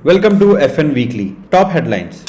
Welcome to FN Weekly. Top headlines.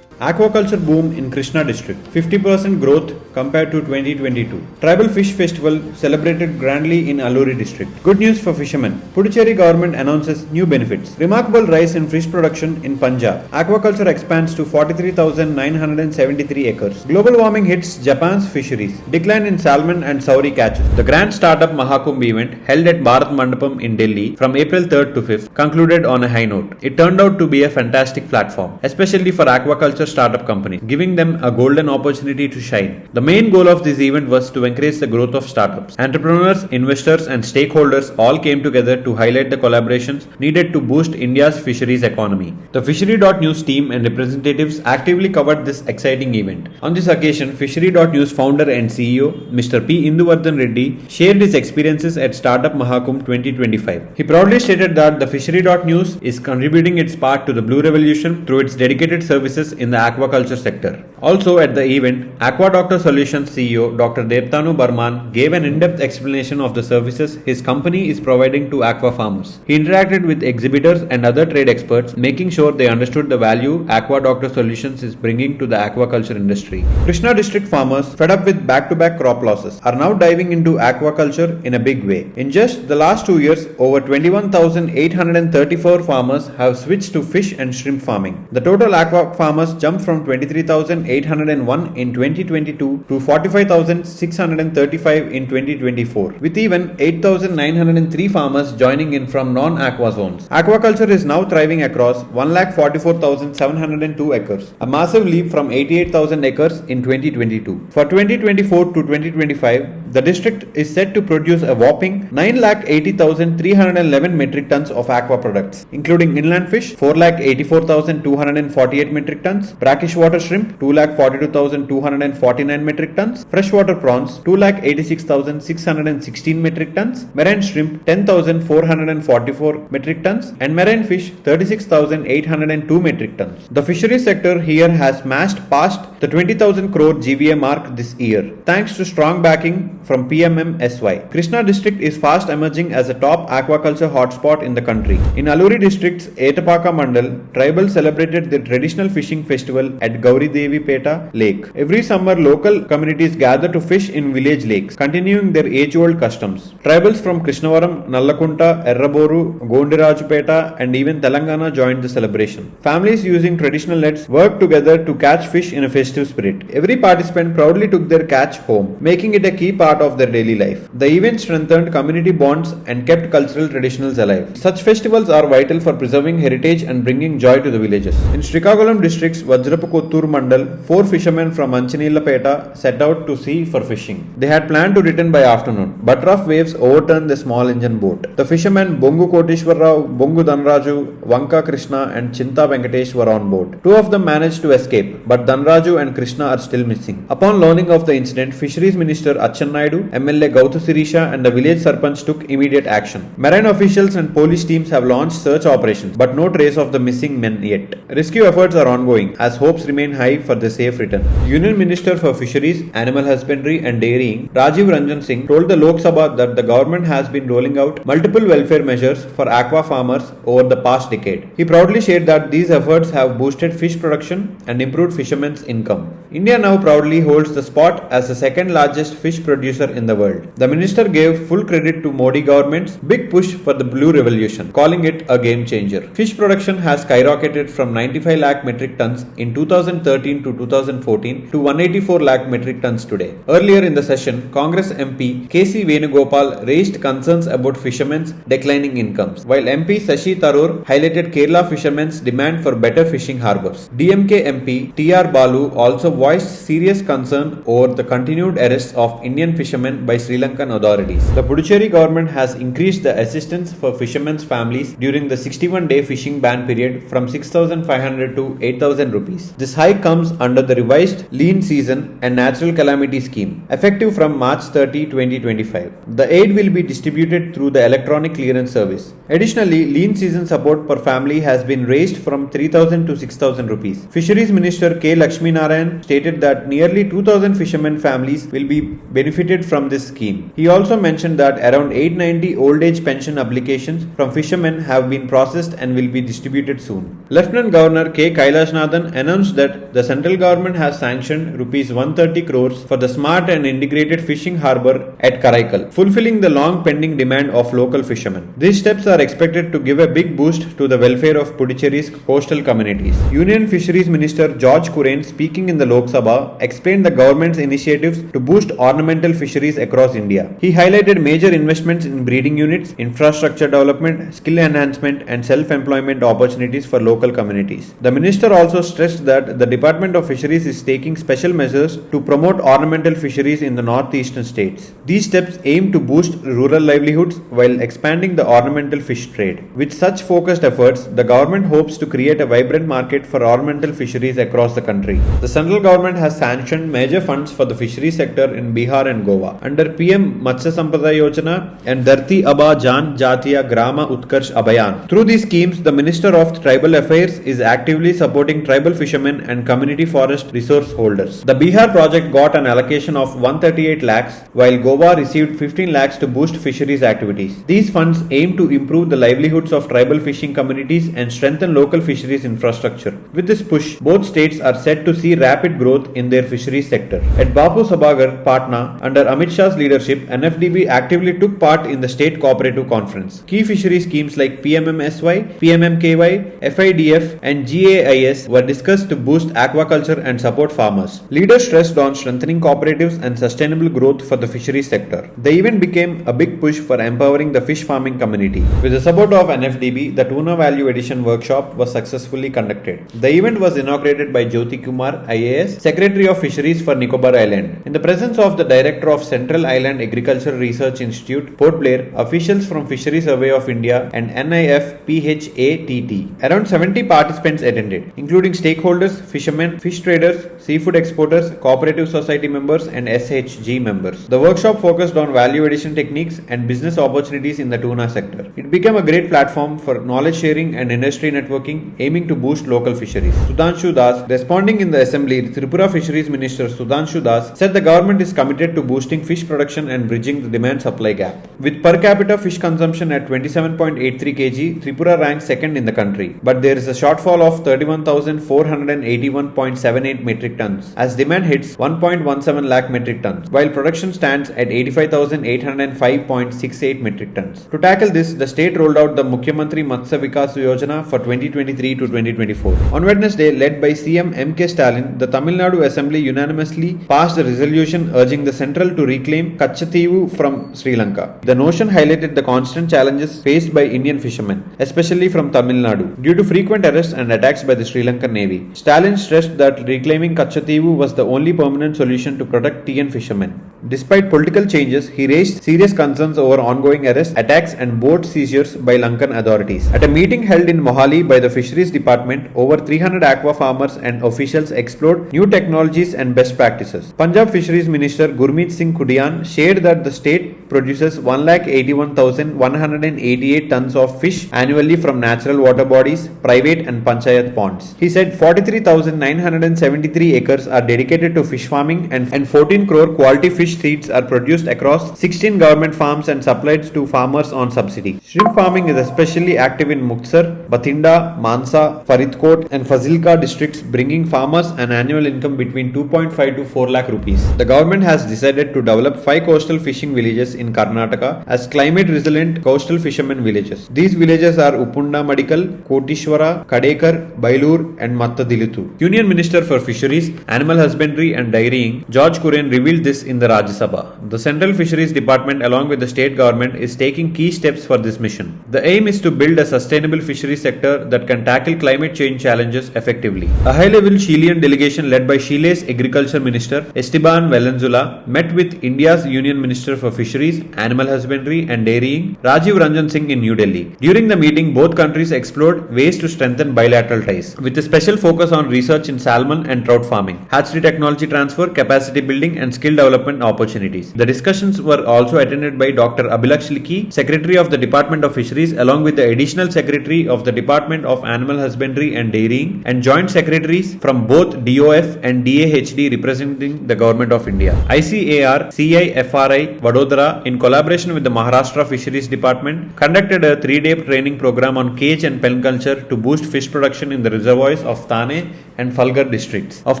Aquaculture boom in Krishna district. 50% growth compared to 2022. Tribal Fish Festival celebrated grandly in Alluri district. Good news for fishermen. Puducherry government announces new benefits. Remarkable rise in fish production in Punjab. Aquaculture expands to 43,973 acres. Global warming hits Japan's fisheries. Decline in salmon and sauri catches. The Grand Startup Mahakumbh event held at Bharat Mandapam in Delhi from April 3rd to 5th concluded on a high note. It turned out to be a fantastic platform, especially for aquaculture startup companies, giving them a golden opportunity to shine. The main goal of this event was to encourage the growth of startups. Entrepreneurs, investors, and stakeholders all came together to highlight the collaborations needed to boost India's fisheries economy. The Fishery.News team and representatives actively covered this exciting event. On this occasion, Fishery.News founder and CEO, Mr. P. Induvardhan Reddy, shared his experiences at Startup Mahakumbh 2025. He proudly stated that the Fishery.News is contributing its part to the Blue Revolution through its dedicated services in the aquaculture sector. Also at the event, Aqua Doctor Solutions CEO Dr. Devtanu Barman gave an in-depth explanation of the services his company is providing to aqua farmers. He interacted with exhibitors and other trade experts, making sure they understood the value Aqua Doctor Solutions is bringing to the aquaculture industry. Krishna district farmers, fed up with back-to-back crop losses, are now diving into aquaculture in a big way. In just the last 2 years, over 21,834 farmers have switched to fish and shrimp farming. The total aqua farmers jumped from 23,801 in 2022 to 45,635 in 2024, with even 8,903 farmers joining in from non-aqua zones. Aquaculture is now thriving across 1,44,702 acres, a massive leap from 88,000 acres in 2022. For 2024 to 2025, the district is set to produce a whopping 9,80,311 metric tons of aqua products, including inland fish 4,84,248 metric tons, brackish water shrimp 2,42,249 metric tons, freshwater prawns 2,86,616 metric tons, marine shrimp 10,444 metric tons, and marine fish 36,802 metric tons. The fisheries sector here has smashed past the 20,000 crore GVA mark this year, thanks to strong backing from PMMSY. Krishna district is fast emerging as a top aquaculture hotspot in the country. In Alluri district's Etapaka Mandal, tribal celebrated their traditional fishing festival at Gauri Devi Peta Lake. Every summer, local communities gather to fish in village lakes, continuing their age-old customs. Tribals from Krishnavaram, Nallakunta, Erraboru, Gondirajupeta, and even Telangana joined the celebration. Families using traditional nets worked together to catch fish in a festive spirit. Every participant proudly took their catch home, making it a key part of their daily life. The event strengthened community bonds and kept cultural traditions alive. Such festivals are vital for preserving heritage and bringing joy to the villages. In Srikakulam district's Vajrapakottur Mandal, 4 fishermen from Anchinillapeta set out to sea for fishing. They had planned to return by afternoon, but rough waves overturned the small engine boat. The fishermen Bongu Koteshwarrao, Bongu Dhanraju, Vanka Krishna and Chinta Venkatesh were on board. 2 of them managed to escape, but Dhanraju and Krishna are still missing. Upon learning of the incident, Fisheries Minister Acchannaidu, MLA Gauthu Sirisha and the village Sarpanch took immediate action. Marine officials and police teams have launched search operations, but no trace of the missing men yet. Rescue efforts are ongoing as hopes remain high for the safe return. Union Minister for Fisheries, Animal Husbandry and Dairying, Rajiv Ranjan Singh, told the Lok Sabha that the government has been rolling out multiple welfare measures for aqua farmers over the past decade. He proudly shared that these efforts have boosted fish production and improved fishermen's income. India now proudly holds the spot as the second largest fish producer in the world. The minister gave full credit to Modi government's big push for the Blue Revolution, calling it a game changer. Fish production has skyrocketed from 95 lakh metric tons in 2013 to 2014 to 184 lakh metric tons today. Earlier in the session, Congress MP K.C. Venugopal raised concerns about fishermen's declining incomes, while MP Sashi Tharoor highlighted Kerala fishermen's demand for better fishing harbours. DMK MP T.R. Balu also voiced serious concern over the continued arrests of Indian fishermen by Sri Lankan authorities. The Puducherry government has increased the assistance for fishermen's families during the 61-day fishing ban period from 6,500 to 8,000 rupees. This hike comes under the revised lean season and natural calamity scheme, effective from March 30, 2025. The aid will be distributed through the electronic clearance service. Additionally, lean season support per family has been raised from 3,000 to 6,000 rupees. Fisheries Minister K. Lakshmi Narayan stated stated that nearly 2,000 fishermen families will be benefited from this scheme. He also mentioned that around 890 old age pension applications from fishermen have been processed and will be distributed soon. Lieutenant Governor K. Kailashnathan announced that the central government has sanctioned Rs 130 crores for the smart and integrated fishing harbour at Karaikal, fulfilling the long pending demand of local fishermen. These steps are expected to give a big boost to the welfare of Puducherry's coastal communities. Union Fisheries Minister George Kurien, speaking in the Lok Sabha, explained the government's initiatives to boost ornamental fisheries across India. He highlighted major investments in breeding units, infrastructure development, skill enhancement, and self-employment opportunities for local communities. The minister also stressed that the Department of Fisheries is taking special measures to promote ornamental fisheries in the northeastern states. These steps aim to boost rural livelihoods while expanding the ornamental fish trade. With such focused efforts, the government hopes to create a vibrant market for ornamental fisheries across the country. The central government has sanctioned major funds for the fishery sector in Bihar and Goa under PM Matsya Sampada Yojana and Dharti Aba Jan Jatiya Grama Utkarsh Abhayan. Through these schemes, the Minister of Tribal Affairs is actively supporting tribal fishermen and community forest resource holders. The Bihar project got an allocation of 138 lakhs, while Goa received 15 lakhs to boost fisheries activities. These funds aim to improve the livelihoods of tribal fishing communities and strengthen local fisheries infrastructure. With this push, both states are set to see rapid growth in their fisheries sector. At Bapu Sabhagar, Patna, under Amit Shah's leadership, NFDB actively took part in the State Cooperative Conference. Key fishery schemes like PMMSY, PMMKY, FIDF, and GAIS were discussed to boost aquaculture and support farmers. Leaders stressed on strengthening cooperatives and sustainable growth for the fisheries sector. The event became a big push for empowering the fish farming community. With the support of NFDB, the Tuna Value Addition workshop was successfully conducted. The event was inaugurated by Jyoti Kumar, IAS, Secretary of Fisheries for Nicobar Island. In the presence of the Director of Central Island Agricultural Research Institute, Port Blair, officials from Fishery Survey of India, and NIF PHATT. Around 70 participants attended, including stakeholders, fishermen, fish traders, seafood exporters, cooperative society members, and SHG members. The workshop focused on value addition techniques and business opportunities in the tuna sector. It became a great platform for knowledge sharing and industry networking, aiming to boost local fisheries. Sudhanshu Das, responding in the assembly, Tripura Fisheries Minister Sudhanshu Das said the government is committed to boosting fish production and bridging the demand-supply gap. With per capita fish consumption at 27.83 kg, Tripura ranks second in the country, but there is a shortfall of 31,481.78 metric tons as demand hits 1.17 lakh metric tons, while production stands at 85,805.68 metric tons. To tackle this, the state rolled out the Mukhyamantri Matsya Vikas Yojana for 2023 to 2024. On Wednesday, led by CM M.K. Stalin, the Tamil Nadu Assembly unanimously passed a resolution urging the central to reclaim Kachativu from Sri Lanka. The notion highlighted the constant challenges faced by Indian fishermen, especially from Tamil Nadu, due to frequent arrests and attacks by the Sri Lankan Navy. Stalin stressed that reclaiming Kachativu was the only permanent solution to protect TN fishermen. Despite political changes, he raised serious concerns over ongoing arrests, attacks, and boat seizures by Lankan authorities. At a meeting held in Mohali by the Fisheries Department, over 300 aqua farmers and officials explored new technologies and best practices. Punjab Fisheries Minister Gurmeet Singh Kudian shared that the state produces 181,188 tons of fish annually from natural water bodies, private and panchayat ponds. He said 43,973 acres are dedicated to fish farming and 14 crore quality fish seeds are produced across 16 government farms and supplied to farmers on subsidy. Shrimp farming is especially active in Muktsar, Bathinda, Mansa, Faridkot and Fazilka districts, bringing farmers an annual income between 2.5 to 4 lakh rupees. The government has decided to develop 5 coastal fishing villages in Karnataka as climate resilient coastal fishermen villages. These villages are Uppunda Madikal, Kotishwara, Kadekar, Bailur and Mattadilitu. Union Minister for Fisheries, Animal Husbandry and Dairying, George Kurien, revealed this in the Rajya Sabha. The Central Fisheries Department along with the state government is taking key steps for this mission. The aim is to build a sustainable fisheries sector that can tackle climate change challenges effectively. A high-level Chilean delegation led by Chile's Agriculture Minister Esteban Valenzuela met with India's Union Minister for Fisheries, Animal Husbandry and Dairying, Rajiv Ranjan Singh in New Delhi. During the meeting, both countries explored ways to strengthen bilateral ties, with a special focus on research in salmon and trout farming, hatchery technology transfer, capacity building and skill development opportunities. The discussions were also attended by Dr. Abhilaksh Likhi, Secretary of the Department of Fisheries, along with the Additional Secretary of the Department of Animal Husbandry and Dairying and Joint Secretaries from both DOI BOF and DAHD representing the Government of India. ICAR, CIFRI, Vadodara, in collaboration with the Maharashtra Fisheries Department, conducted a 3-day training program on cage and pen culture to boost fish production in the reservoirs of Thane and Palghar districts of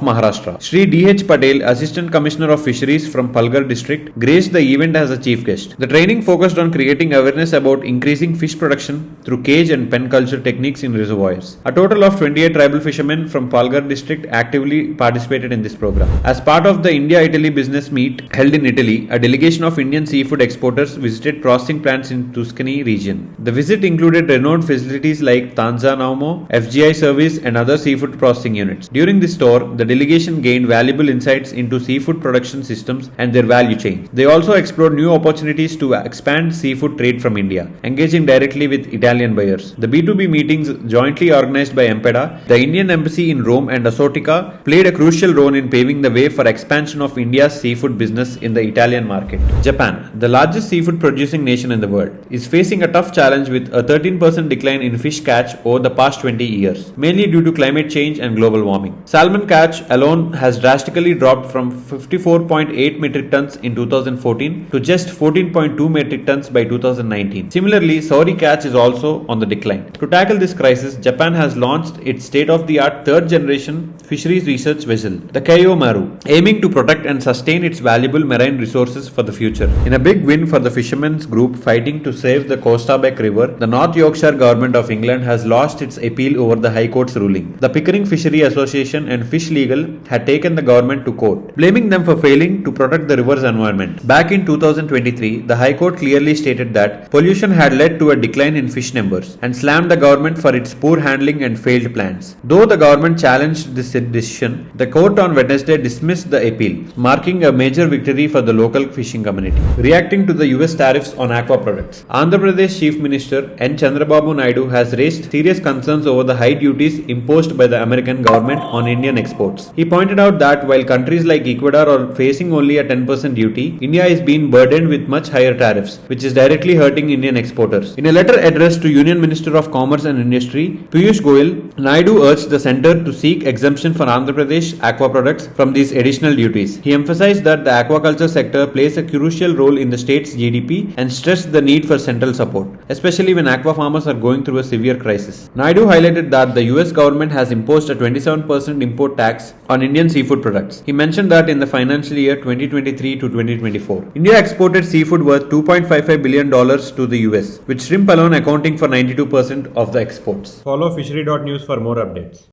Maharashtra. Shri D.H. Patel, Assistant Commissioner of Fisheries from Palghar district, graced the event as a chief guest. The training focused on creating awareness about increasing fish production through cage and pen culture techniques in reservoirs. A total of 28 tribal fishermen from Palghar district actively participated in this program. As part of the India-Italy business meet held in Italy, a delegation of Indian seafood exporters visited processing plants in Tuscany region. The visit included renowned facilities like Tanza Naumo, FGI service and other seafood processing units. During this tour, the delegation gained valuable insights into seafood production systems and their value chain. They also explored new opportunities to expand seafood trade from India, engaging directly with Italian buyers. The B2B meetings jointly organized by EMPEDA, the Indian Embassy in Rome and Asotica played a crucial role in paving the way for expansion of India's seafood business in the Italian market. Japan, the largest seafood producing nation in the world, is facing a tough challenge with a 13% decline in fish catch over the past 20 years, mainly due to climate change and global warming. Salmon catch alone has drastically dropped from 54.8 metric tons in 2014 to just 14.2 metric tons by 2019. Similarly, sauri catch is also on the decline. To tackle this crisis, Japan has launched its state-of-the-art third-generation fisheries research vessel, the Keiyo Maru, aiming to protect and sustain its valuable marine resources for the future. In a big win for the fishermen's group fighting to save the Costa Beck River, the North Yorkshire Government of England has lost its appeal over the High Court's ruling. The Pickering Fishery Association and Fish Legal had taken the government to court, blaming them for failing to protect the river's environment. Back in 2023, the High Court clearly stated that pollution had led to a decline in fish numbers and slammed the government for its poor handling and failed plans. Though the government challenged this decision, the court on Wednesday dismissed the appeal, marking a major victory for the local fishing community. Reacting to the US tariffs on aqua products, Andhra Pradesh Chief Minister N. Chandrababu Naidu has raised serious concerns over the high duties imposed by the American government on Indian exports. He pointed out that while countries like Ecuador are facing only a 10% duty, India is being burdened with much higher tariffs, which is directly hurting Indian exporters. In a letter addressed to Union Minister of Commerce and Industry, Piyush Goyal, Naidu urged the centre to seek exemption for Andhra Pradesh aqua products from these additional duties. He emphasized that the aquaculture sector plays a crucial role in the state's GDP and stressed the need for central support, especially when aqua farmers are going through a severe crisis. Naidu highlighted that the US government has imposed a 27% import tax on Indian seafood products. He mentioned that in the financial year 2023 to 2024, India exported seafood worth $2.55 billion to the US, with shrimp alone accounting for 92% of the exports. Follow fishery.news for more updates.